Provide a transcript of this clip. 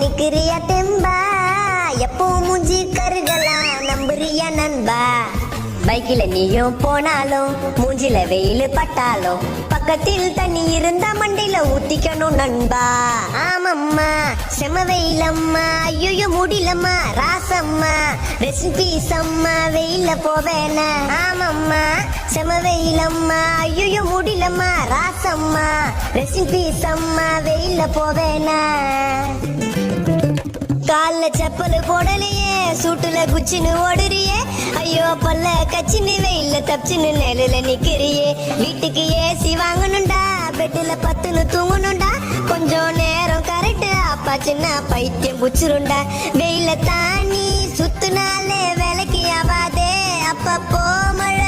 நிக்கிறியா தெம்பா எப்போ மூஞ்சி கருகலா நம்புறியா நண்பா பைக்கில நீயும் போனாலும் மூஞ்சில வெயில் பட்டாலும் பக்கத்தில் தண்ணி இருந்தா மண்டையில ஊத்திக்கணும் நண்பா ஆமம்மா செம வெயிலம்மா ஐயோ முடியலம்மா ராசம்மா ரெசிபி சம்மா வெயில போவேன ஆமம்மா செம வெயிலம்மா ஐயோ முடியலம்மா ராசம்மா ரெசிபி சம்மா வெயில போவேன கால்ல செப்பல் போடலையே சூட்டுல குச்சின்னு ஓடுறியே ஐயோ பல்ல கச்சின்னு வெயில தப்பிச்சுன்னு நிழல நிக்கிறியே வீட்டுக்கு ஏசி வாங்கணும்டா பெட்டுல பத்துன்னு தூங்கணும்டா கொஞ்சம் நேரம் கரெக்ட் அப்பா சின்ன பைத்தியம் புச்சிருண்டா வெயில தாண்டி சுத்துனாலே வேலைக்கு ஆவாதே அப்பப்போ மழை